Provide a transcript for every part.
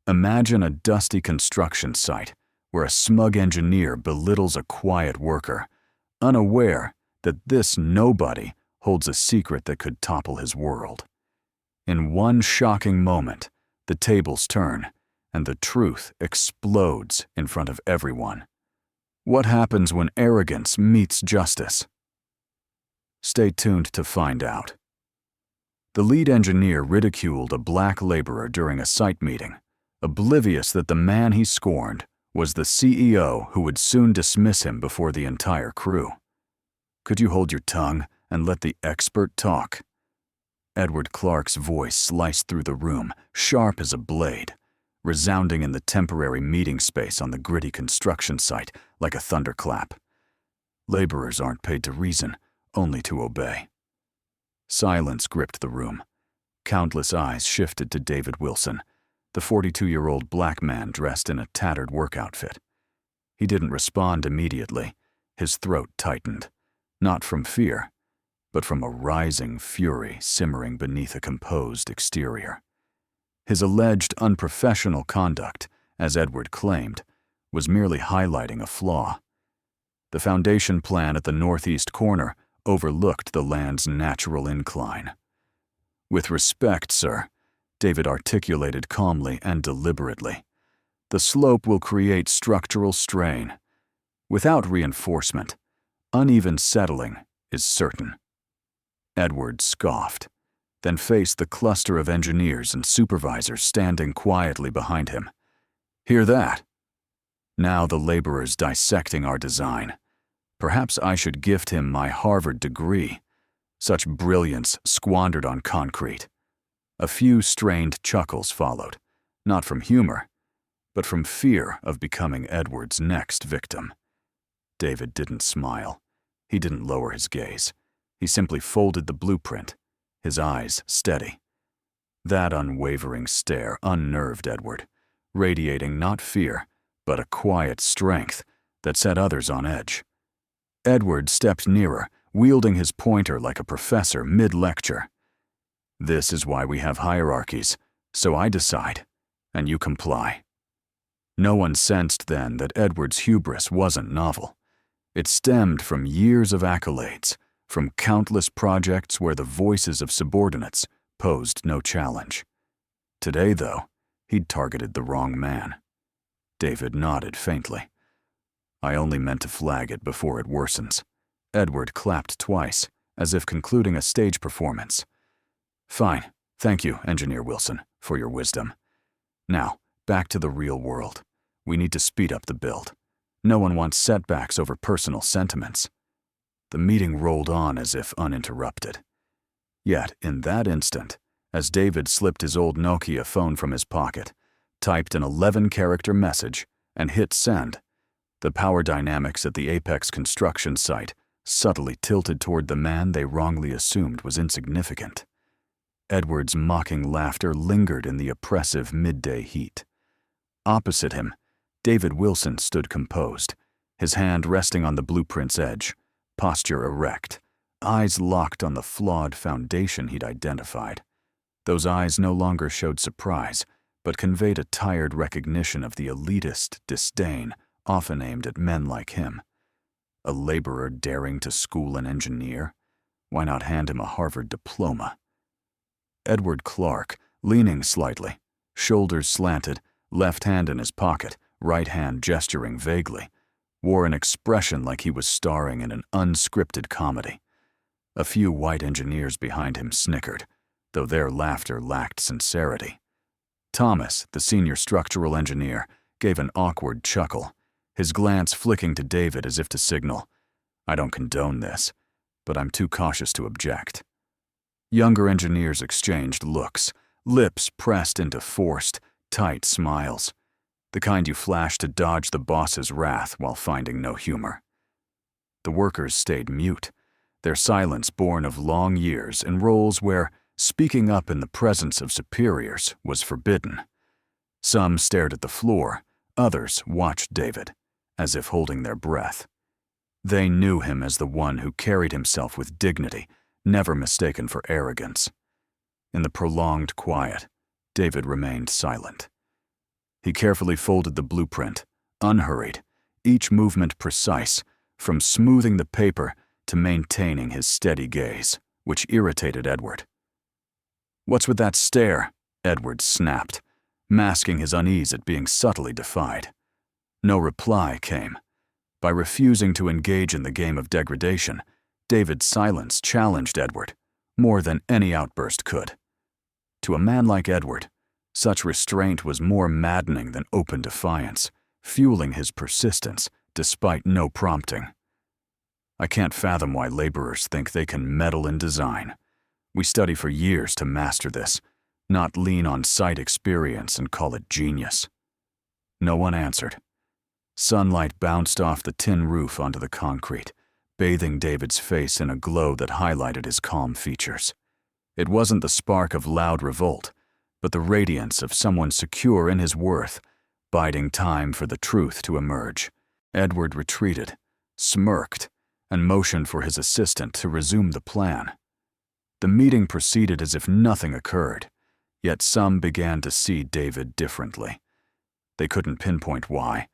Imagine a dusty construction site where a smug engineer belittles a quiet worker, unaware that this nobody holds a secret that could topple his world. In one shocking moment, the tables turn, and the truth explodes in front of everyone. What happens when arrogance meets justice? Stay tuned to find out. The lead engineer ridiculed a black laborer during a site meeting, oblivious that the man he scorned was the CEO who would soon dismiss him before the entire crew. Could you hold your tongue and let the expert talk? Edward Clark's voice sliced through the room, sharp as a blade, resounding in the temporary meeting space on the gritty construction site like a thunderclap. Laborers aren't paid to reason, only to obey. Silence gripped the room. Countless eyes shifted to David Wilson, the 42-year-old black man dressed in a tattered work outfit. He didn't respond immediately. His throat tightened, not from fear, but from a rising fury simmering beneath a composed exterior. His alleged unprofessional conduct, as Edward claimed, was merely highlighting a flaw. The foundation plan at the northeast corner overlooked the land's natural incline. "With respect, sir," David articulated calmly and deliberately, "the slope will create structural strain. Without reinforcement, uneven settling is certain." Edward scoffed, then faced the cluster of engineers and supervisors standing quietly behind him. "Hear that? Now the laborer's dissecting our design. Perhaps I should gift him my Harvard degree. Such brilliance squandered on concrete." A few strained chuckles followed, not from humor, but from fear of becoming Edward's next victim. David didn't smile. He didn't lower his gaze. He simply folded the blueprint, his eyes steady. That unwavering stare unnerved Edward, radiating not fear, but a quiet strength that set others on edge. Edward stepped nearer, wielding his pointer like a professor mid-lecture. "This is why we have hierarchies, so I decide, and you comply." No one sensed then that Edward's hubris wasn't novel. It stemmed from years of accolades, from countless projects where the voices of subordinates posed no challenge. Today, though, he'd targeted the wrong man. David nodded faintly. "I only meant to flag it before it worsens." Edward clapped twice, as if concluding a stage performance. "Fine. Thank you, Engineer Wilson, for your wisdom. Now, back to the real world. We need to speed up the build. No one wants setbacks over personal sentiments." The meeting rolled on as if uninterrupted. Yet, in that instant, as David slipped his old Nokia phone from his pocket, typed an 11-character message, and hit send, the power dynamics at the Apex construction site subtly tilted toward the man they wrongly assumed was insignificant. Edward's mocking laughter lingered in the oppressive midday heat. Opposite him, David Wilson stood composed, his hand resting on the blueprint's edge, posture erect, eyes locked on the flawed foundation he'd identified. Those eyes no longer showed surprise, but conveyed a tired recognition of the elitist disdain often aimed at men like him. A laborer daring to school an engineer? Why not hand him a Harvard diploma? Edward Clark, leaning slightly, shoulders slanted, left hand in his pocket, right hand gesturing vaguely, wore an expression like he was starring in an unscripted comedy. A few white engineers behind him snickered, though their laughter lacked sincerity. Thomas, the senior structural engineer, gave an awkward chuckle, his glance flicking to David as if to signal, "I don't condone this, but I'm too cautious to object." Younger engineers exchanged looks, lips pressed into forced, tight smiles, the kind you flash to dodge the boss's wrath while finding no humor. The workers stayed mute, their silence born of long years in roles where speaking up in the presence of superiors was forbidden. Some stared at the floor, others watched David, as if holding their breath. They knew him as the one who carried himself with dignity, never mistaken for arrogance. In the prolonged quiet, David remained silent. He carefully folded the blueprint, unhurried, each movement precise, from smoothing the paper to maintaining his steady gaze, which irritated Edward. "What's with that stare?" Edward snapped, masking his unease at being subtly defied. No reply came. By refusing to engage in the game of degradation, David's silence challenged Edward, more than any outburst could. To a man like Edward, such restraint was more maddening than open defiance, fueling his persistence despite no prompting. "I can't fathom why laborers think they can meddle in design. We study for years to master this, not lean on site experience and call it genius." No one answered. Sunlight bounced off the tin roof onto the concrete, bathing David's face in a glow that highlighted his calm features. It wasn't the spark of loud revolt, but the radiance of someone secure in his worth, biding time for the truth to emerge. Edward retreated, smirked, and motioned for his assistant to resume the plan. The meeting proceeded as if nothing occurred, yet some began to see David differently. They couldn't pinpoint why.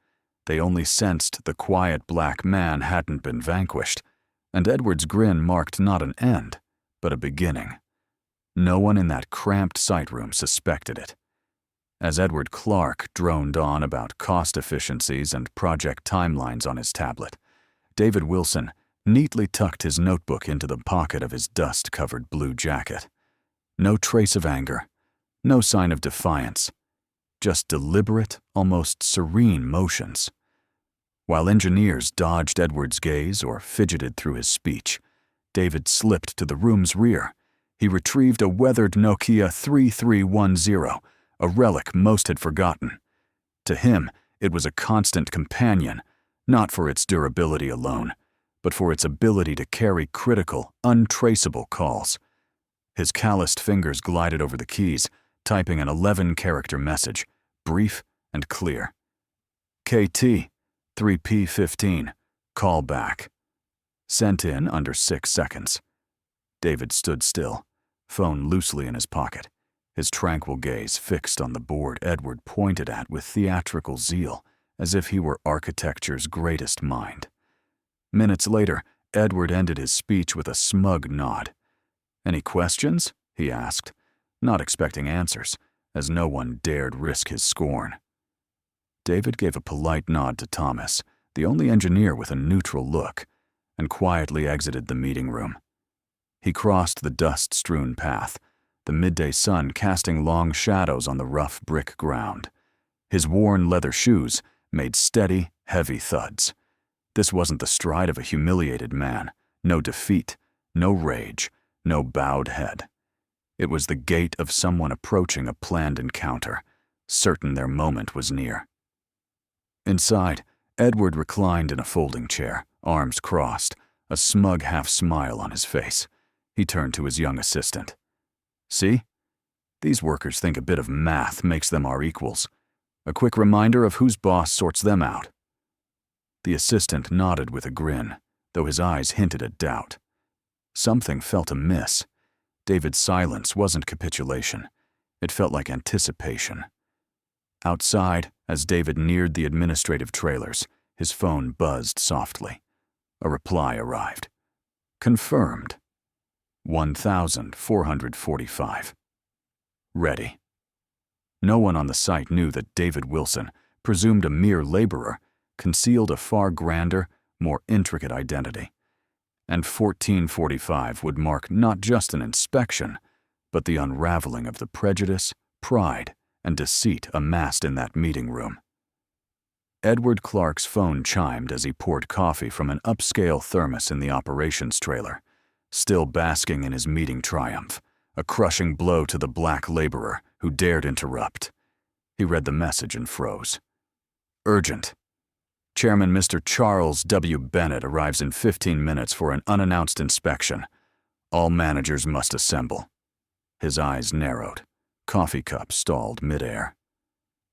They only sensed the quiet black man hadn't been vanquished, and Edward's grin marked not an end, but a beginning. No one in that cramped site room suspected it. As Edward Clark droned on about cost efficiencies and project timelines on his tablet, David Wilson neatly tucked his notebook into the pocket of his dust-covered blue jacket. No trace of anger, no sign of defiance, just deliberate, almost serene motions. While engineers dodged Edward's gaze or fidgeted through his speech, David slipped to the room's rear. He retrieved a weathered Nokia 3310, a relic most had forgotten. To him, it was a constant companion, not for its durability alone, but for its ability to carry critical, untraceable calls. His calloused fingers glided over the keys, typing an 11-character message, brief and clear. "KT, 3P15, call back." Sent in under 6 seconds. David stood still, phone loosely in his pocket, his tranquil gaze fixed on the board Edward pointed at with theatrical zeal, as if he were architecture's greatest mind. Minutes later, Edward ended his speech with a smug nod. "Any questions?" he asked, not expecting answers, as no one dared risk his scorn. David gave a polite nod to Thomas, the only engineer with a neutral look, and quietly exited the meeting room. He crossed the dust-strewn path, the midday sun casting long shadows on the rough brick ground. His worn leather shoes made steady, heavy thuds. This wasn't the stride of a humiliated man, no defeat, no rage, no bowed head. It was the gait of someone approaching a planned encounter, certain their moment was near. Inside, Edward reclined in a folding chair, arms crossed, a smug half-smile on his face. He turned to his young assistant. "See? These workers think a bit of math makes them our equals. A quick reminder of whose boss sorts them out." The assistant nodded with a grin, though his eyes hinted at doubt. Something felt amiss. David's silence wasn't capitulation. It felt like anticipation. Outside, as David neared the administrative trailers, his phone buzzed softly. A reply arrived. Confirmed. 1,445. Ready. No one on the site knew that David Wilson, presumed a mere laborer, concealed a far grander, more intricate identity. And 1445 would mark not just an inspection, but the unraveling of the prejudice, pride, and deceit amassed in that meeting room. Edward Clark's phone chimed as he poured coffee from an upscale thermos in the operations trailer, still basking in his meeting triumph, a crushing blow to the black laborer who dared interrupt. He read the message and froze. Urgent. Chairman Mr. Charles W. Bennett arrives in 15 minutes for an unannounced inspection. All managers must assemble. His eyes narrowed. Coffee cup stalled midair.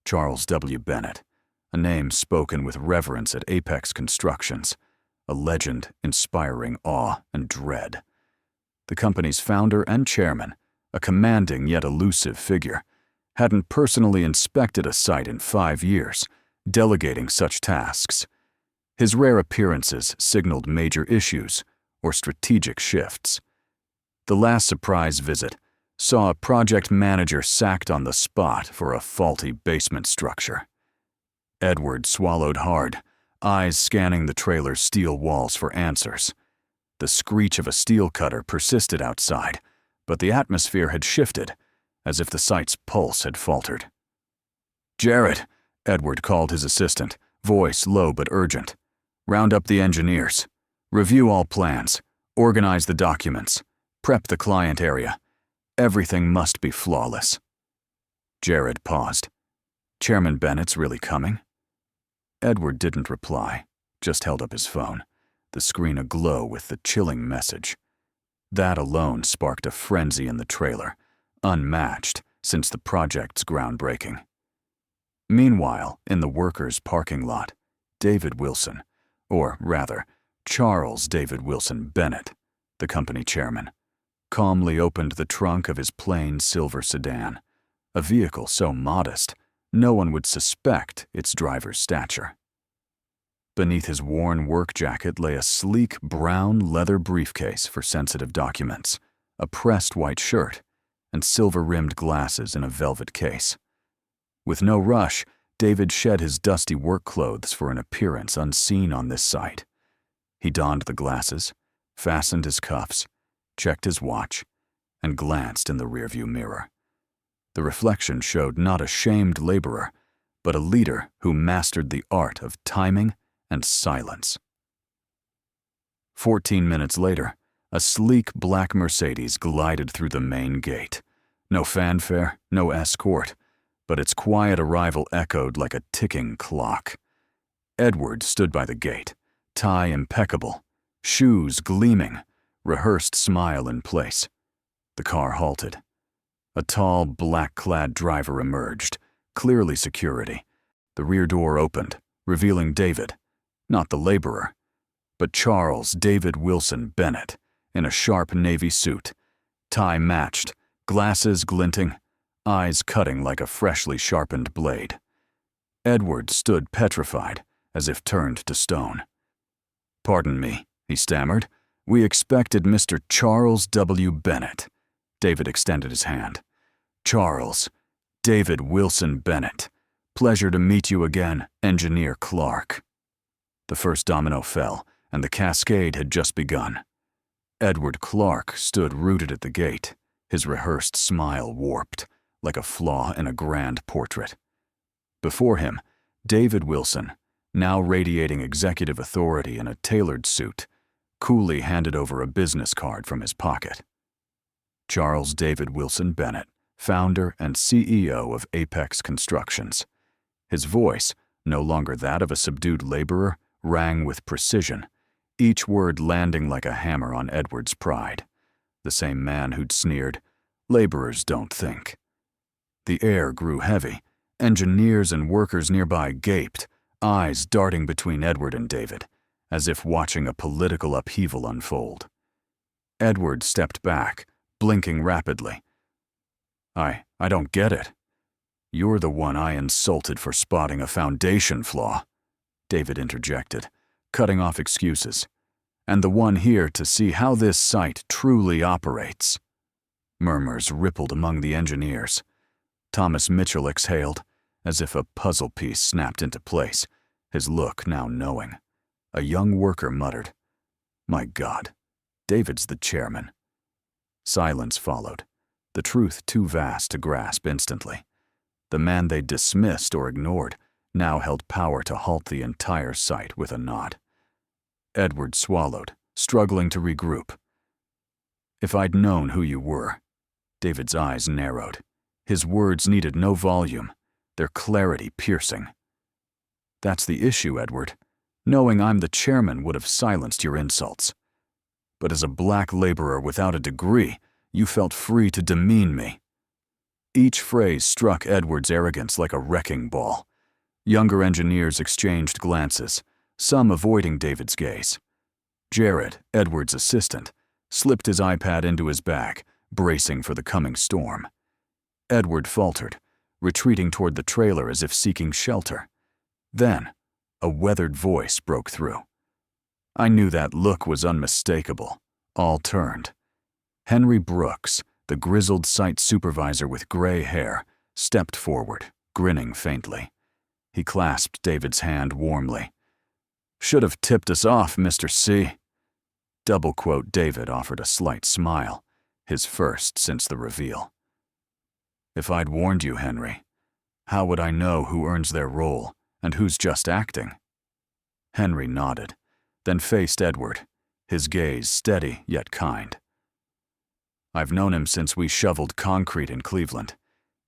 Charles W. Bennett, a name spoken with reverence at Apex Constructions, a legend inspiring awe and dread. The company's founder and chairman, a commanding yet elusive figure, hadn't personally inspected a site in 5 years, delegating such tasks. His rare appearances signaled major issues or strategic shifts. The last surprise visit saw a project manager sacked on the spot for a faulty basement structure. Edward swallowed hard, eyes scanning the trailer's steel walls for answers. The screech of a steel cutter persisted outside, but the atmosphere had shifted, as if the site's pulse had faltered. "Jared," Edward called his assistant, voice low but urgent. "Round up the engineers. Review all plans. Organize the documents. Prep the client area. Everything must be flawless." Jared paused. "Chairman Bennett's really coming?" Edward didn't reply, just held up his phone, the screen aglow with the chilling message. That alone sparked a frenzy in the trailer, unmatched since the project's groundbreaking. Meanwhile, in the workers' parking lot, David Wilson, or rather, Charles David Wilson Bennett, the company chairman, calmly opened the trunk of his plain silver sedan, a vehicle so modest no one would suspect its driver's stature. Beneath his worn work jacket lay a sleek brown leather briefcase for sensitive documents, a pressed white shirt, and silver-rimmed glasses in a velvet case. With no rush, David shed his dusty work clothes for an appearance unseen on this site. He donned the glasses, fastened his cuffs, checked his watch, and glanced in the rearview mirror. The reflection showed not a shamed laborer, but a leader who mastered the art of timing and silence. 14 minutes later, a sleek black Mercedes glided through the main gate. No fanfare, no escort, but its quiet arrival echoed like a ticking clock. Edward stood by the gate, tie impeccable, shoes gleaming, rehearsed smile in place. The car halted. A tall, black-clad driver emerged, clearly security. The rear door opened, revealing David, not the laborer, but Charles David Wilson Bennett, in a sharp navy suit, tie matched, glasses glinting, eyes cutting like a freshly sharpened blade. Edward stood petrified, as if turned to stone. "Pardon me," he stammered. "We expected Mr. Charles W. Bennett." David extended his hand. "Charles, David Wilson Bennett. Pleasure to meet you again, Engineer Clark." The first domino fell, and the cascade had just begun. Edward Clark stood rooted at the gate, his rehearsed smile warped, like a flaw in a grand portrait. Before him, David Wilson, now radiating executive authority in a tailored suit, coolly handed over a business card from his pocket. Charles David Wilson Bennett, founder and CEO of Apex Constructions. His voice, no longer that of a subdued laborer, rang with precision, each word landing like a hammer on Edward's pride. The same man who'd sneered, "Laborers don't think." The air grew heavy. Engineers and workers nearby gaped, eyes darting between Edward and David, as if watching a political upheaval unfold. Edward stepped back, blinking rapidly. I don't get it. You're the one I insulted for spotting a foundation flaw," David interjected, cutting off excuses. "And the one here to see how this site truly operates." Murmurs rippled among the engineers. Thomas Mitchell exhaled, as if a puzzle piece snapped into place, his look now knowing. A young worker muttered, "My God, David's the chairman." Silence followed, the truth too vast to grasp instantly. The man they dismissed or ignored now held power to halt the entire site with a nod. Edward swallowed, struggling to regroup. "If I'd known who you were." David's eyes narrowed. His words needed no volume, their clarity piercing. "That's the issue, Edward. Knowing I'm the chairman would have silenced your insults. But as a black laborer without a degree, you felt free to demean me." Each phrase struck Edward's arrogance like a wrecking ball. Younger engineers exchanged glances, some avoiding David's gaze. Jared, Edward's assistant, slipped his iPad into his bag, bracing for the coming storm. Edward faltered, retreating toward the trailer as if seeking shelter. Then, a weathered voice broke through. I knew that look was unmistakable. All turned. Henry Brooks, the grizzled site supervisor with gray hair, stepped forward, grinning faintly. He clasped David's hand warmly. "Should have tipped us off, Mr. C." Double quote David offered a slight smile, his first since the reveal. "If I'd warned you, Henry, how would I know who earns their role and who's just acting?" Henry nodded, then faced Edward, his gaze steady yet kind. "I've known him since we shoveled concrete in Cleveland.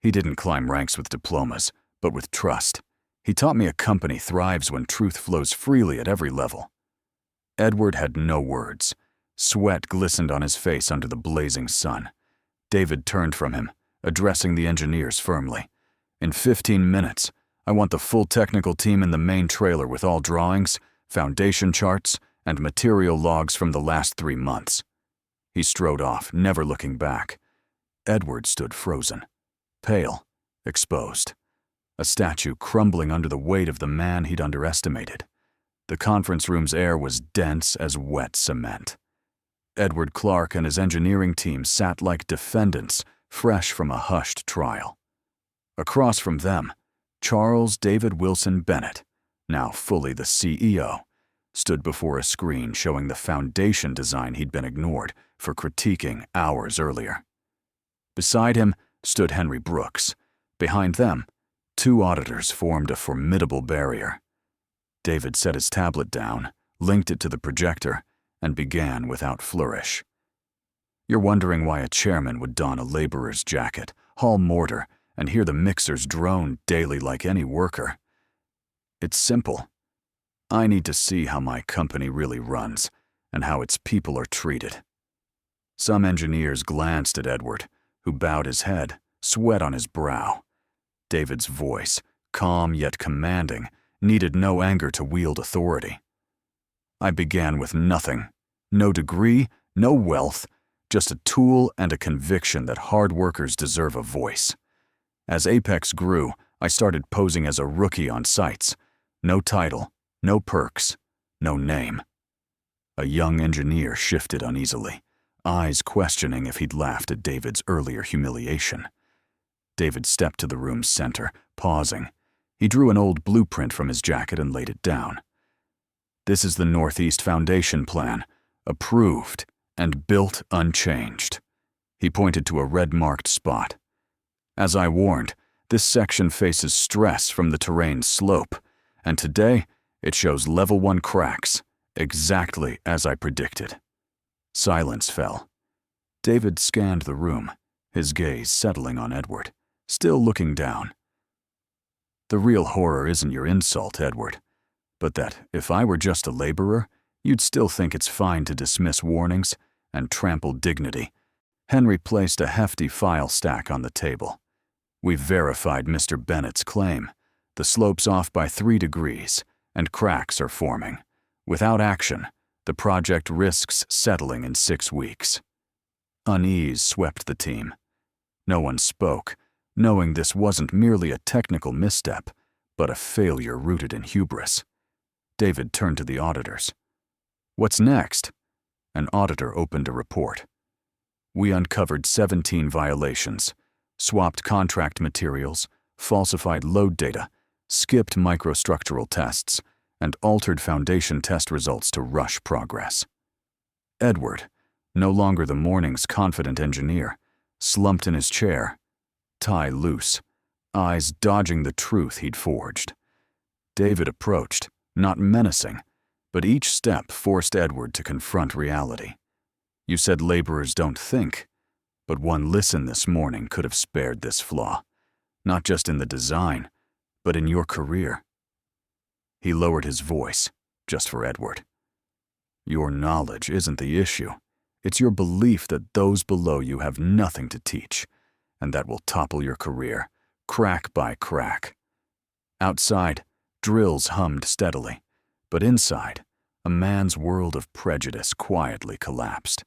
He didn't climb ranks with diplomas, but with trust. He taught me a company thrives when truth flows freely at every level." Edward had no words. Sweat glistened on his face under the blazing sun. David turned from him, addressing the engineers firmly. "In 15 minutes, I want the full technical team in the main trailer with all drawings, foundation charts, and material logs from the last 3 months. He strode off, never looking back. Edward stood frozen, pale, exposed. A statue crumbling under the weight of the man he'd underestimated. The conference room's air was dense as wet cement. Edward Clark and his engineering team sat like defendants, fresh from a hushed trial. Across from them, Charles David Wilson Bennett, now fully the CEO, stood before a screen showing the foundation design he'd been ignored for critiquing hours earlier. Beside him stood Henry Brooks. Behind them, 2 auditors formed a formidable barrier. David set his tablet down, linked it to the projector, and began without flourish. "You're wondering why a chairman would don a laborer's jacket, haul mortar, and hear the mixers drone daily like any worker. It's simple. I need to see how my company really runs, and how its people are treated." Some engineers glanced at Edward, who bowed his head, sweat on his brow. David's voice, calm yet commanding, needed no anger to wield authority. "I began with nothing. No degree, no wealth, just a tool and a conviction that hard workers deserve a voice. As Apex grew, I started posing as a rookie on sites. No title, no perks, no name." A young engineer shifted uneasily, eyes questioning if he'd laughed at David's earlier humiliation. David stepped to the room's center, pausing. He drew an old blueprint from his jacket and laid it down. "This is the Northeast Foundation Plan, approved and built unchanged." He pointed to a red-marked spot. "As I warned, this section faces stress from the terrain's slope, and today it shows level 1 cracks, exactly as I predicted." Silence fell. David scanned the room, his gaze settling on Edward, still looking down. "The real horror isn't your insult, Edward, but that if I were just a laborer, you'd still think it's fine to dismiss warnings and trample dignity." Henry placed a hefty file stack on the table. "We've verified Mr. Bennett's claim. The slope's off by 3 degrees, and cracks are forming. Without action, the project risks settling in 6 weeks." Unease swept the team. No one spoke, knowing this wasn't merely a technical misstep, but a failure rooted in hubris. David turned to the auditors. "What's next?" An auditor opened a report. "We uncovered 17 violations, swapped contract materials, falsified load data, skipped microstructural tests, and altered foundation test results to rush progress." Edward, no longer the morning's confident engineer, slumped in his chair, tie loose, eyes dodging the truth he'd forged. David approached, not menacing, but each step forced Edward to confront reality. "You said laborers don't think, but one listen this morning could have spared this flaw, not just in the design, but in your career." He lowered his voice, just for Edward. "Your knowledge isn't the issue. It's your belief that those below you have nothing to teach, and that will topple your career, crack by crack." Outside, drills hummed steadily, but inside, a man's world of prejudice quietly collapsed.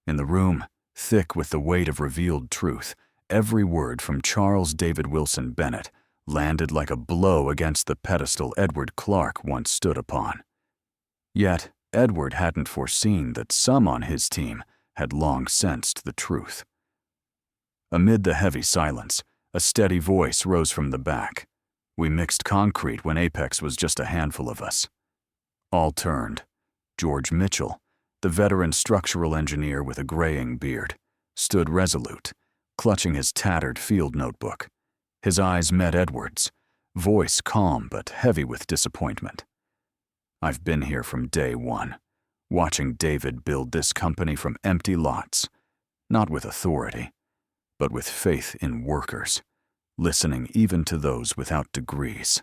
In the room, thick with the weight of revealed truth, every word from Charles David Wilson Bennett landed like a blow against the pedestal Edward Clark once stood upon. Yet, Edward hadn't foreseen that some on his team had long sensed the truth. Amid the heavy silence, a steady voice rose from the back. We mixed concrete when Apex was just a handful of us. All turned. George Mitchell, the veteran structural engineer with a graying beard, stood resolute, clutching his tattered field notebook. His eyes met Edward's, voice calm but heavy with disappointment. I've been here from day one, watching David build this company from empty lots, not with authority, but with faith in workers, listening even to those without degrees.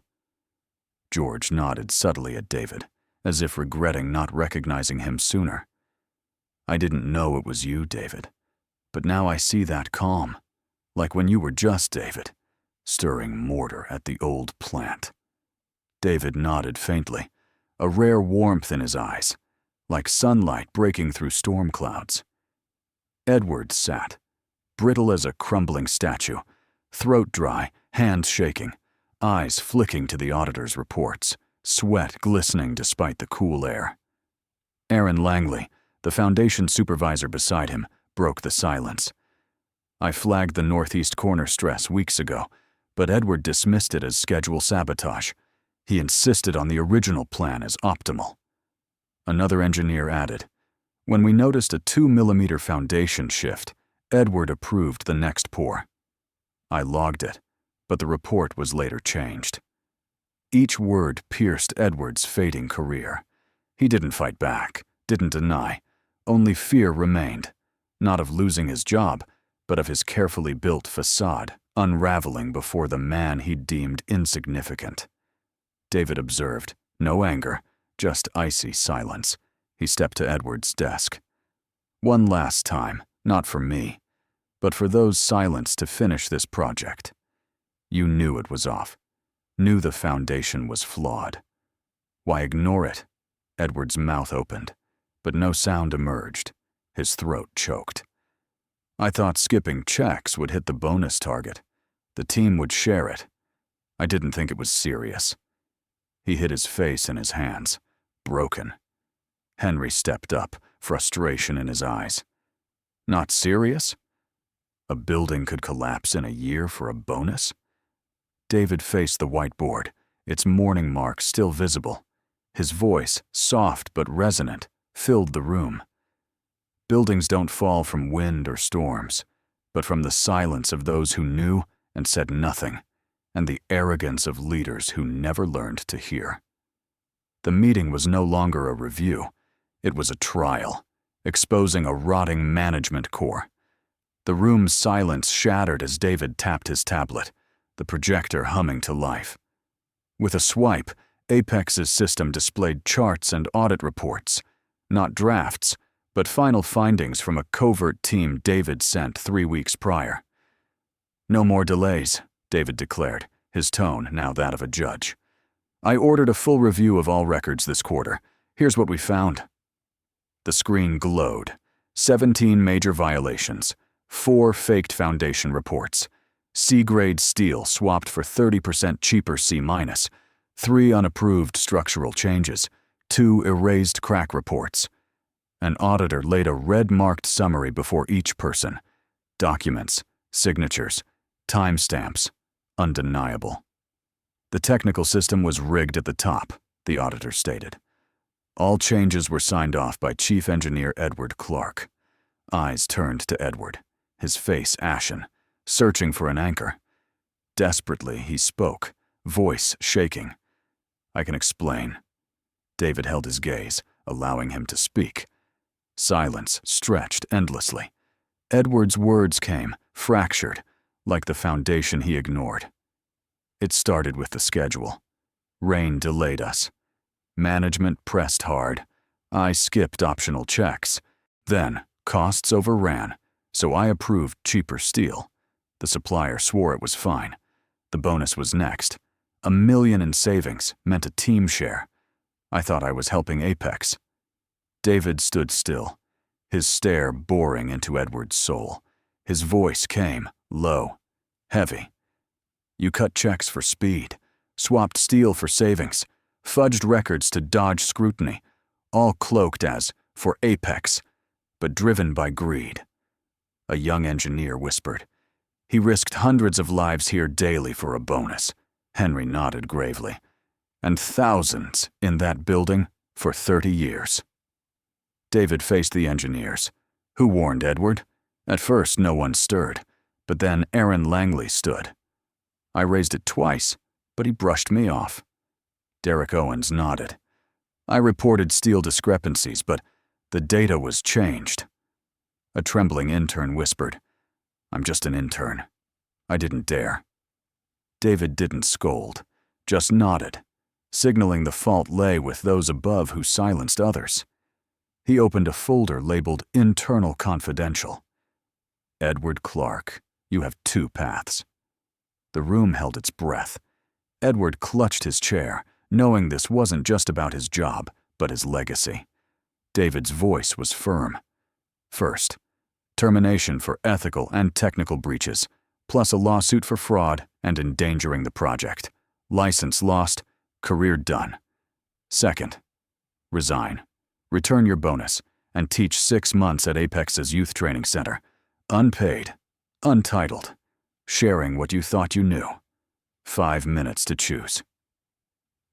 George nodded subtly at David, as if regretting not recognizing him sooner. I didn't know it was you, David, but now I see that calm, like when you were just David, stirring mortar at the old plant. David nodded faintly, a rare warmth in his eyes, like sunlight breaking through storm clouds. Edward sat, brittle as a crumbling statue, throat dry, hands shaking, eyes flicking to the auditor's reports, sweat glistening despite the cool air. Aaron Langley, the foundation supervisor beside him, broke the silence. I flagged the northeast corner stress weeks ago, but Edward dismissed it as schedule sabotage. He insisted on the original plan as optimal. Another engineer added, when we noticed a 2mm foundation shift, Edward approved the next pour. I logged it, but the report was later changed. Each word pierced Edward's fading career. He didn't fight back, didn't deny. Only fear remained, not of losing his job, but of his carefully built facade unraveling before the man he deemed insignificant. David observed, no anger, just icy silence. He stepped to Edward's desk. One last time, not for me, but for those silenced to finish this project. You knew it was off, knew the foundation was flawed. Why ignore it? Edward's mouth opened, but no sound emerged. His throat choked. I thought skipping checks would hit the bonus target. The team would share it. I didn't think it was serious. He hid his face in his hands, broken. Henry stepped up, frustration in his eyes. Not serious? A building could collapse in a year for a bonus? David faced the whiteboard, its mourning mark still visible. His voice, soft but resonant, filled the room. Buildings don't fall from wind or storms, but from the silence of those who knew and said nothing, and the arrogance of leaders who never learned to hear. The meeting was no longer a review. It was a trial, exposing a rotting management core. The room's silence shattered as David tapped his tablet, the projector humming to life. With a swipe, Apex's system displayed charts and audit reports, not drafts, but final findings from a covert team David sent 3 weeks prior. No more delays, David declared, his tone now that of a judge. I ordered a full review of all records this quarter. Here's what we found. The screen glowed. 17 major violations, 4 faked foundation reports, C-grade steel swapped for 30% cheaper C-, 3 unapproved structural changes, 2 erased crack reports. An auditor laid a red-marked summary before each person. Documents, signatures, timestamps, undeniable. The technical system was rigged at the top, the auditor stated. All changes were signed off by Chief Engineer Edward Clark. Eyes turned to Edward, his face ashen, searching for an anchor. Desperately, he spoke, voice shaking. I can explain. David held his gaze, allowing him to speak. Silence stretched endlessly. Edward's words came, fractured, like the foundation he ignored. It started with the schedule. Rain delayed us. Management pressed hard. I skipped optional checks. Then, costs overran, so I approved cheaper steel. The supplier swore it was fine. The bonus was next. $1 million in savings meant a team share. I thought I was helping Apex. David stood still, his stare boring into Edward's soul, His voice came, low, heavy. You cut checks for speed, swapped steel for savings, fudged records to dodge scrutiny, all cloaked as for apex, but driven by greed. A young engineer whispered. He risked hundreds of lives here daily for a bonus. Henry nodded gravely. And thousands in that building for 30 years. David faced the engineers. Who warned Edward? At first, no one stirred, but then Aaron Langley stood. I raised it twice, but he brushed me off. Derek Owens nodded. I reported steel discrepancies, but the data was changed. A trembling intern whispered, I'm just an intern. I didn't dare. David didn't scold, just nodded, signaling the fault lay with those above who silenced others. He opened a folder labeled Internal Confidential. Edward Clark, you have 2 paths. The room held its breath. Edward clutched his chair, knowing this wasn't just about his job, but his legacy. David's voice was firm. First, termination for ethical and technical breaches, plus a lawsuit for fraud and endangering the project. License lost, career done. Second, resign. Return your bonus and teach 6 months at Apex's youth training center. Unpaid, untitled, sharing what you thought you knew. 5 minutes to choose.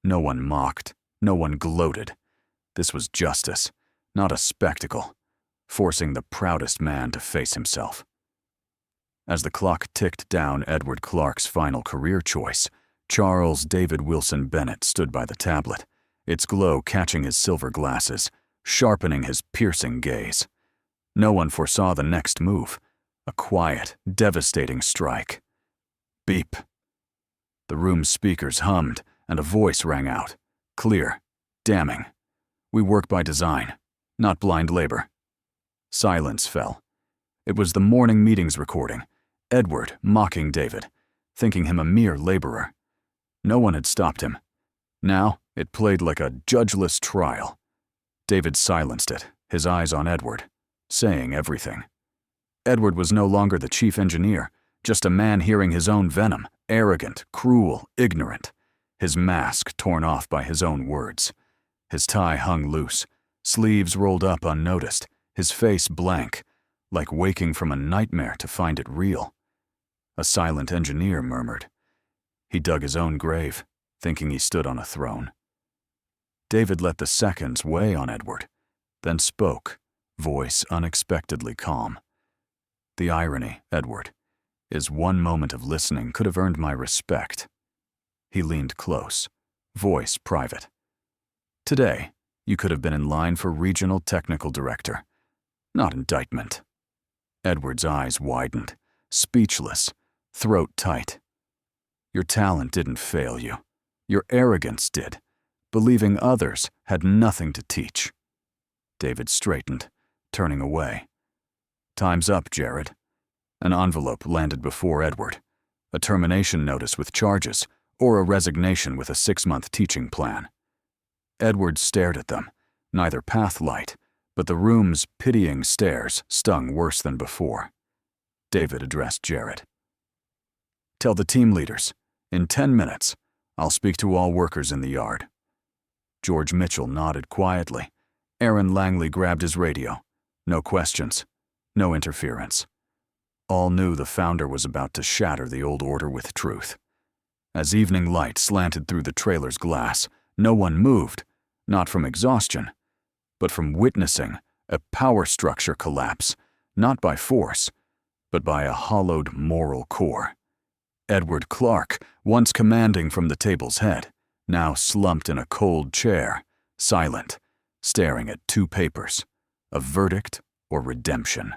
No one mocked, no one gloated. This was justice, not a spectacle, forcing the proudest man to face himself. As the clock ticked down Edward Clark's final career choice, Charles David Wilson Bennett stood by the tablet, its glow catching his silver glasses, sharpening his piercing gaze. No one foresaw the next move, a quiet, devastating strike. Beep. The room's speakers hummed, and a voice rang out, clear, damning. We work by design, not blind labor. Silence fell. It was the morning meetings recording, Edward mocking David, thinking him a mere laborer. No one had stopped him. Now it played like a judgeless trial. David silenced it, his eyes on Edward, saying everything. Edward was no longer the chief engineer, just a man hearing his own venom, arrogant, cruel, ignorant. His mask torn off by his own words. His tie hung loose, sleeves rolled up unnoticed, his face blank, like waking from a nightmare to find it real. A silent engineer murmured. He dug his own grave, thinking he stood on a throne. David let the seconds weigh on Edward, then spoke, voice unexpectedly calm. The irony, Edward, is one moment of listening could have earned my respect. He leaned close, voice private. Today, you could have been in line for regional technical director, not indictment. Edward's eyes widened, speechless, throat tight. Your talent didn't fail you. Your arrogance did, believing others had nothing to teach. David straightened, turning away. Time's up, Jared. An envelope landed before Edward, a termination notice with charges, or a resignation with a 6-month teaching plan. Edward stared at them, neither path light, but the room's pitying stares stung worse than before. David addressed Jared. Tell the team leaders, in 10 minutes, I'll speak to all workers in the yard. George Mitchell nodded quietly. Aaron Langley grabbed his radio. No questions, no interference. All knew the founder was about to shatter the old order with truth. As evening light slanted through the trailer's glass, no one moved, not from exhaustion, but from witnessing a power structure collapse, not by force, but by a hollowed moral core. Edward Clark, once commanding from the table's head, now slumped in a cold chair, silent, staring at 2 papers, a verdict or redemption.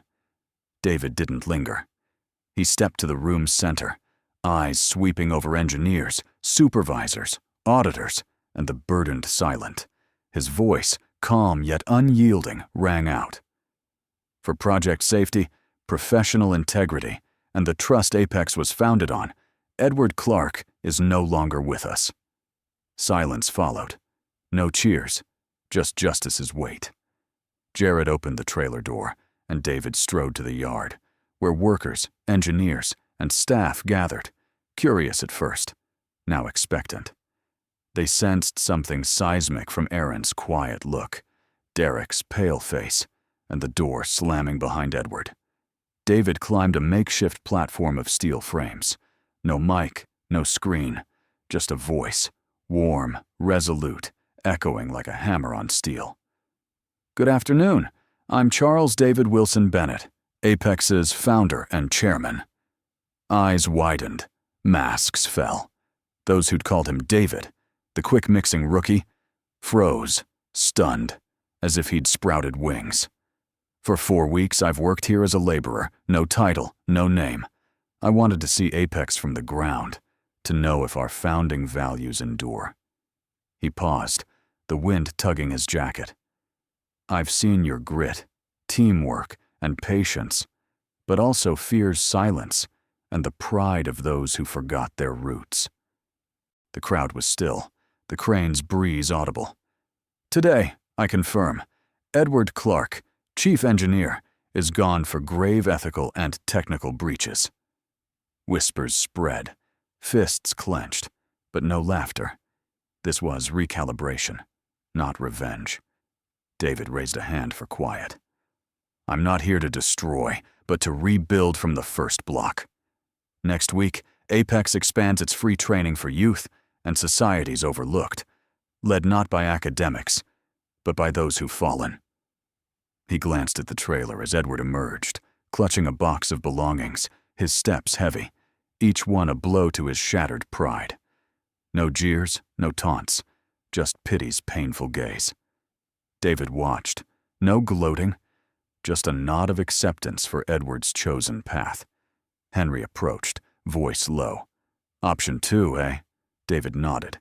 David didn't linger. He stepped to the room's center, eyes sweeping over engineers, supervisors, auditors, and the burdened silent. His voice, calm yet unyielding, rang out. For project safety, professional integrity, and the trust Apex was founded on, Edward Clark is no longer with us. Silence followed. No cheers, just justice's weight. Jared opened the trailer door, and David strode to the yard, where workers, engineers, and staff gathered, curious at first, now expectant. They sensed something seismic from Aaron's quiet look, Derek's pale face, and the door slamming behind Edward. David climbed a makeshift platform of steel frames. No mic, no screen, just a voice, warm, resolute, echoing like a hammer on steel. "Good afternoon. I'm Charles David Wilson Bennett, Apex's founder and chairman." Eyes widened, masks fell. Those who'd called him David, the quick-mixing rookie, froze, stunned, as if he'd sprouted wings. "For 4 weeks I've worked here as a laborer, no title, no name. I wanted to see Apex from the ground, to know if our founding values endure." He paused, the wind tugging his jacket. "I've seen your grit, teamwork, and patience, but also fear's silence and the pride of those who forgot their roots." The crowd was still, the crane's breeze audible. "Today, I confirm, Edward Clark, chief engineer, is gone for grave ethical and technical breaches." Whispers spread, fists clenched, but no laughter. This was recalibration, not revenge. David raised a hand for quiet. "I'm not here to destroy, but to rebuild from the first block. Next week, Apex expands its free training for youth and societies overlooked, led not by academics, but by those who've fallen." He glanced at the trailer as Edward emerged, clutching a box of belongings, his steps heavy, each one a blow to his shattered pride. No jeers, no taunts, just pity's painful gaze. David watched, no gloating, just a nod of acceptance for Edward's chosen path. Henry approached, voice low. "Option 2, eh?" David nodded.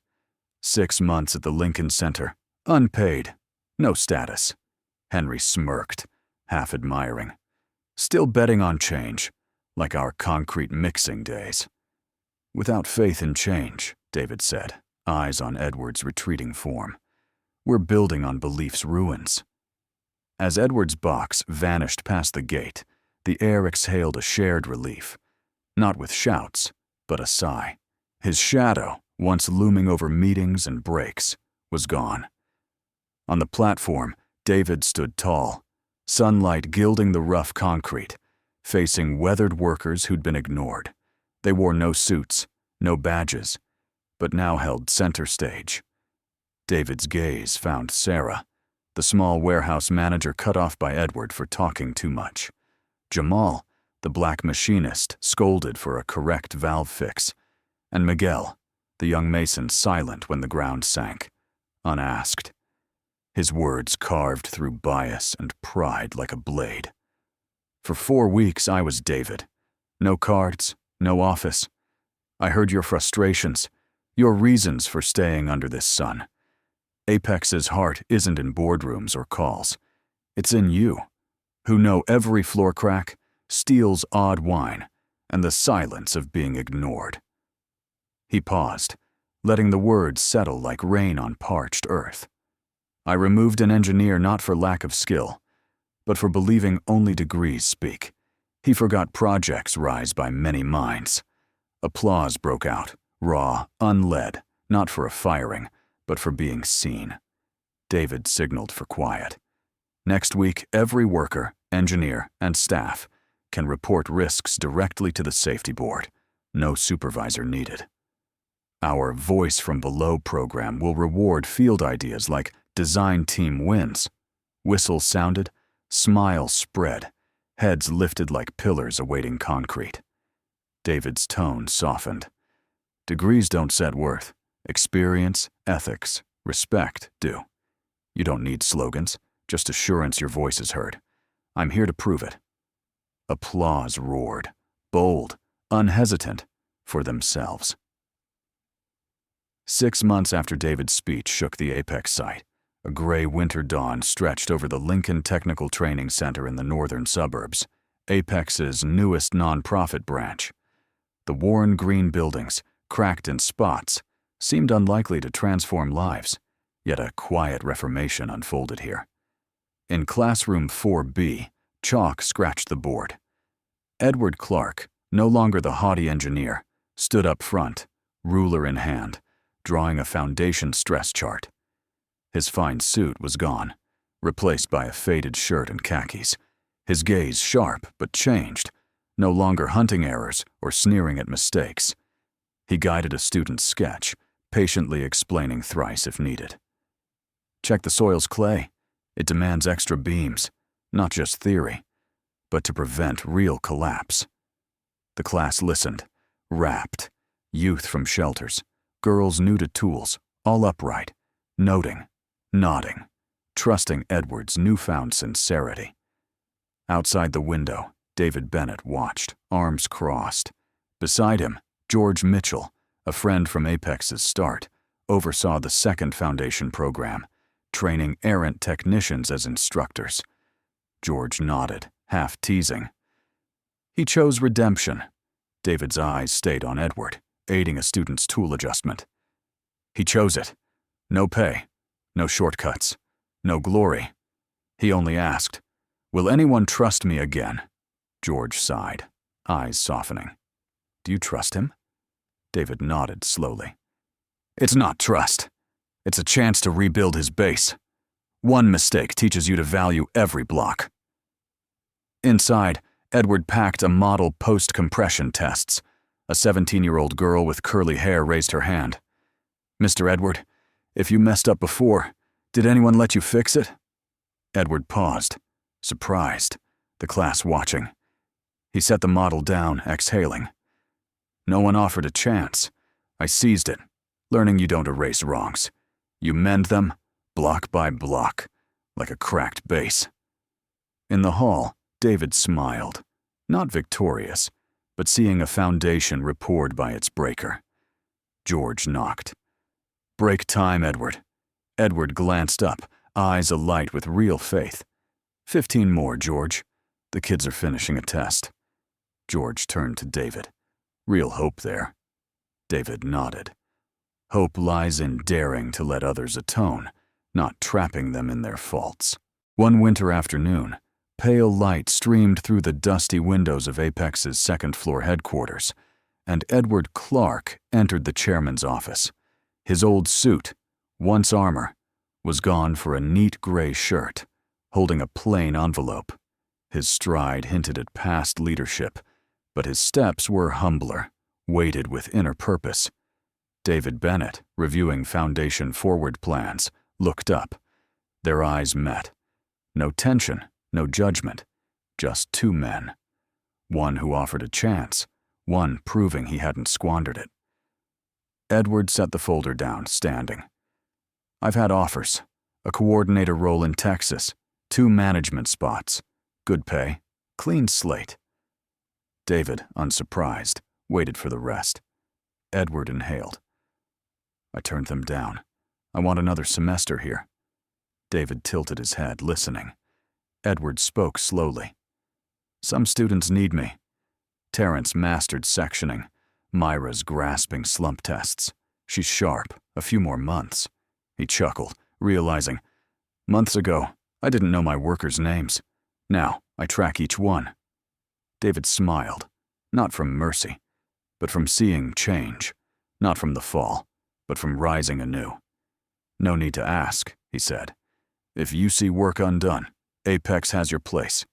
6 months at the Lincoln Center, unpaid, no status. Henry smirked, half admiring. "Still betting on change, like our concrete mixing days." "Without faith in change," David said, eyes on Edward's retreating form. "We're building on belief's ruins." As Edward's box vanished past the gate, the air exhaled a shared relief. Not with shouts, but a sigh. His shadow, once looming over meetings and breaks, was gone. On the platform, David stood tall, sunlight gilding the rough concrete, facing weathered workers who'd been ignored. They wore no suits, no badges, but now held center stage. David's gaze found Sarah, the small warehouse manager cut off by Edward for talking too much. Jamal, the black machinist, scolded for a correct valve fix, and Miguel, the young mason, silent when the ground sank, unasked. His words carved through bias and pride like a blade. "For 4 weeks I was David. No cards, no office. I heard your frustrations, your reasons for staying under this sun. Apex's heart isn't in boardrooms or calls. It's in you, who know every floor crack, steals odd wine, and the silence of being ignored." He paused, letting the words settle like rain on parched earth. "I removed an engineer not for lack of skill, but for believing only degrees speak. He forgot projects rise by many minds." Applause broke out, raw, unled, not for a firing, but for being seen. David signaled for quiet. "Next week, every worker, engineer, and staff can report risks directly to the safety board. No supervisor needed. Our Voice from Below program will reward field ideas like design team wins." Whistles sounded, smiles spread, heads lifted like pillars awaiting concrete. David's tone softened. "Degrees don't set worth. Experience, ethics, respect do. You don't need slogans, just assurance your voice is heard. I'm here to prove it." Applause roared, bold, unhesitant, for themselves. 6 months after David's speech shook the Apex site, a gray winter dawn stretched over the Lincoln Technical Training Center in the northern suburbs, Apex's newest nonprofit branch. The worn green buildings, cracked in spots, seemed unlikely to transform lives, yet a quiet reformation unfolded here. In classroom 4B, chalk scratched the board. Edward Clark, no longer the haughty engineer, stood up front, ruler in hand, drawing a foundation stress chart. His fine suit was gone, replaced by a faded shirt and khakis. His gaze sharp but changed, no longer hunting errors or sneering at mistakes. He guided a student's sketch, patiently explaining thrice if needed. Check the soil's clay. It demands extra beams, not just theory, but to prevent real collapse. The class listened, rapt. Youth from shelters, girls new to tools, all upright, noting, nodding, trusting Edward's newfound sincerity. Outside the window, David Bennett watched, arms crossed. Beside him, George Mitchell, a friend from Apex's start, oversaw the second foundation program, training errant technicians as instructors. George nodded, half teasing. He chose redemption. David's eyes stayed on Edward, aiding a student's tool adjustment. He chose it. No pay, no shortcuts, no glory. He only asked, "Will anyone trust me again?" George sighed, eyes softening. "Do you trust him?" David nodded slowly. "It's not trust. It's a chance to rebuild his base. One mistake teaches you to value every block." Inside, Edward packed a model post-compression tests. A 17-year-old girl with curly hair raised her hand. "Mr. Edward, if you messed up before, did anyone let you fix it?" Edward paused, surprised, the class watching. He set the model down, exhaling. "No one offered a chance. I seized it, learning you don't erase wrongs. You mend them, block by block, like a cracked base." In the hall, David smiled, not victorious, but seeing a foundation rapport by its breaker. George knocked. "Break time, Edward." Edward glanced up, eyes alight with real faith. 15 more, George. The kids are finishing a test." George turned to David. "Real hope there." David nodded. Hope lies in daring to let others atone, not trapping them in their faults. One winter afternoon, pale light streamed through the dusty windows of Apex's second-floor headquarters, and Edward Clark entered the chairman's office. His old suit, once armor, was gone for a neat gray shirt, holding a plain envelope. His stride hinted at past leadership, but his steps were humbler, weighted with inner purpose. David Bennett, reviewing foundation forward plans, looked up. Their eyes met. No tension, no judgment, just two men. One who offered a chance, one proving he hadn't squandered it. Edward set the folder down, standing. "I've had offers. A coordinator role in Texas, 2 management spots, good pay, clean slate." David, unsurprised, waited for the rest. Edward inhaled. "I turned them down. I want another semester here." David tilted his head, listening. Edward spoke slowly. "Some students need me. Terrence mastered sectioning. Myra's grasping slump tests. She's sharp, a few more months." He chuckled, realizing, "Months ago, I didn't know my workers' names. Now, I track each one." David smiled, not from mercy, but from seeing change, not from the fall, but from rising anew. "No need to ask," he said. "If you see work undone, Apex has your place."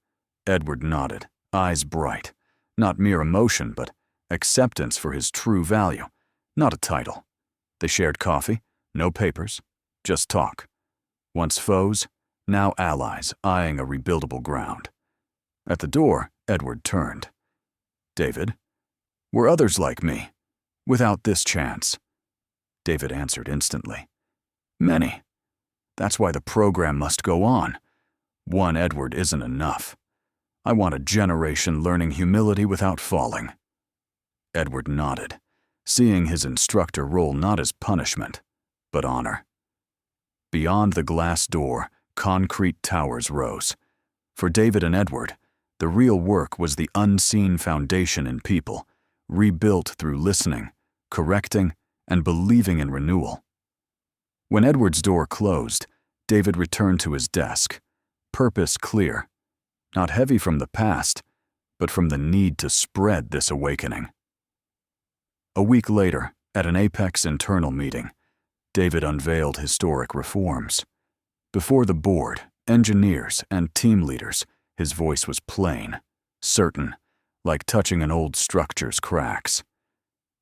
Edward nodded, eyes bright. Not mere emotion, but acceptance for his true value, not a title. They shared coffee, no papers, just talk. Once foes, now allies eyeing a rebuildable ground. At the door, Edward turned. "David, were others like me, without this chance?" David answered instantly. "Many. That's why the program must go on. One Edward isn't enough. I want a generation learning humility without falling." Edward nodded, seeing his instructor role not as punishment, but honor. Beyond the glass door, concrete towers rose. For David and Edward, the real work was the unseen foundation in people, rebuilt through listening, correcting, and believing in renewal. When Edward's door closed, David returned to his desk, purpose clear, not heavy from the past, but from the need to spread this awakening. A week later, at an Apex internal meeting, David unveiled historic reforms. Before the board, engineers, and team leaders, his voice was plain, certain, like touching an old structure's cracks.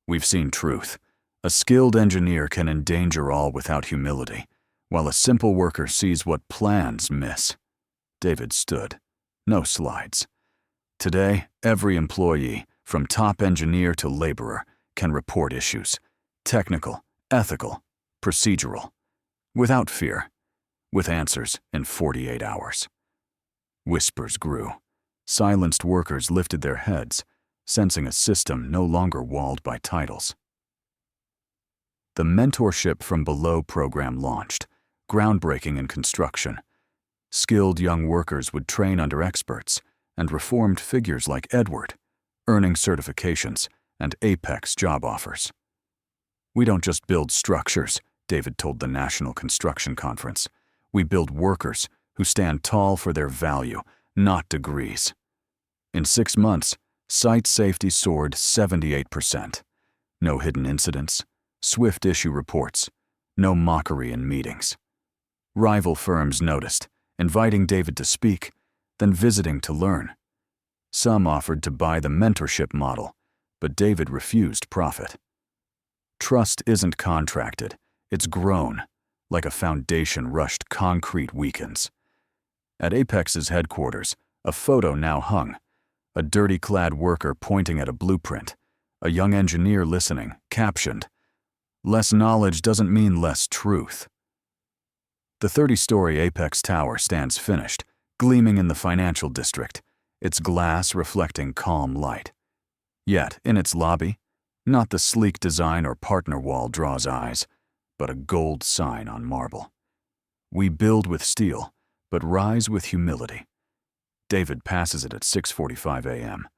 We've seen truth. A skilled engineer can endanger all without humility, while a simple worker sees what plans miss. David stood. No slides. Today, every employee, from top engineer to laborer, can report issues. Technical, ethical, procedural. Without fear. With answers in 48 hours. Whispers grew. Silenced workers lifted their heads, sensing a system no longer walled by titles. The Mentorship from Below program launched, groundbreaking in construction. Skilled young workers would train under experts, and reformed figures like Edward, earning certifications and Apex job offers. We don't just build structures, David told the National Construction Conference. We build workers who stand tall for their value, not degrees. In 6 months, site safety soared 78%. No hidden incidents, swift issue reports, no mockery in meetings. Rival firms noticed, inviting David to speak, then visiting to learn. Some offered to buy the mentorship model, but David refused profit. Trust isn't contracted, it's grown, like a foundation rushed concrete weakens. At Apex's headquarters, a photo now hung, a dirty-clad worker pointing at a blueprint, a young engineer listening, captioned, "Less knowledge doesn't mean less truth." The 30-story Apex Tower stands finished, gleaming in the financial district, its glass reflecting calm light. Yet, in its lobby, not the sleek design or partner wall draws eyes, but a gold sign on marble. We build with steel, but rise with humility. David passes it at 6:45 a.m.,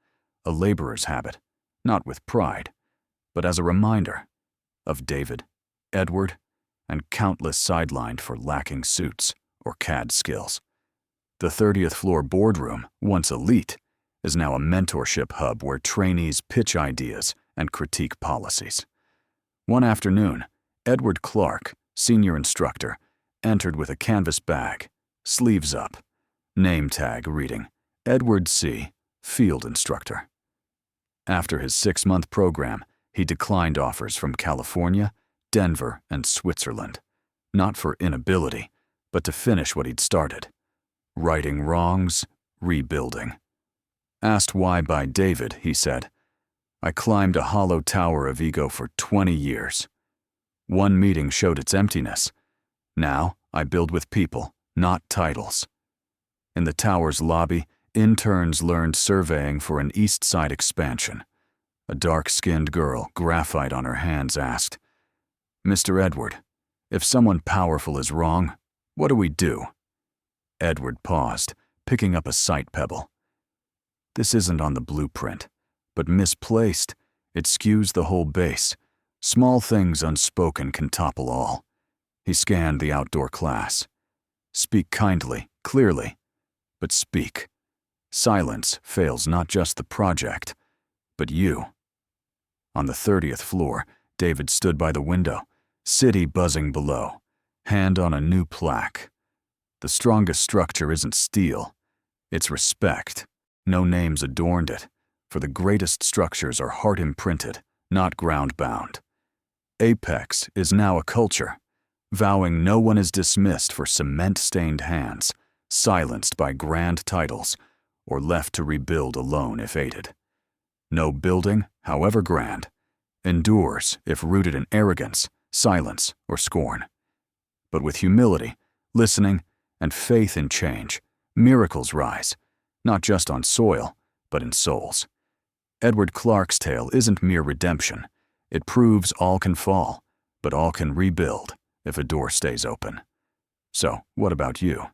a laborer's habit, not with pride, but as a reminder of David, Edward, and countless sidelined for lacking suits or CAD skills. The 30th floor boardroom, once elite, is now a mentorship hub where trainees pitch ideas and critique policies. One afternoon, Edward Clark, senior instructor, entered with a canvas bag, sleeves up, name tag reading, Edward C., field instructor. After his 6-month program, he declined offers from California, Denver, and Switzerland, not for inability, but to finish what he'd started. Righting wrongs, rebuilding. Asked why by David, he said, "I climbed a hollow tower of ego for 20 years. One meeting showed its emptiness. Now I build with people, not titles." In the tower's lobby, interns learned surveying for an East Side expansion. A dark-skinned girl, graphite on her hands, asked, "Mr. Edward, if someone powerful is wrong, what do we do?" Edward paused, picking up a site pebble. "This isn't on the blueprint, but misplaced, it skews the whole base. Small things unspoken can topple all." He scanned the outdoor class. "Speak kindly, clearly, but speak. Silence fails not just the project, but you." On the 30th floor, David stood by the window, city buzzing below, hand on a new plaque. The strongest structure isn't steel, it's respect. No names adorned it, for the greatest structures are heart-imprinted, not ground-bound. Apex is now a culture, vowing no one is dismissed for cement-stained hands, silenced by grand titles, or left to rebuild alone if aided. No building, however grand, endures if rooted in arrogance, silence, or scorn. But with humility, listening, and faith in change, miracles rise, not just on soil, but in souls. Edward Clark's tale isn't mere redemption. It proves all can fall, but all can rebuild if a door stays open. So, what about you?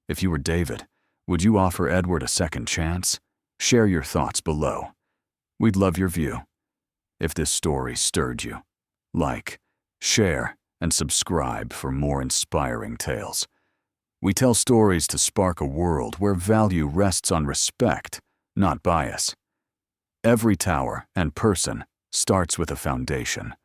If you were David, would you offer Edward a second chance? Share your thoughts below. We'd love your view. If this story stirred you, like, share, and subscribe for more inspiring tales. We tell stories to spark a world where value rests on respect, not bias. Every tower and person starts with a foundation.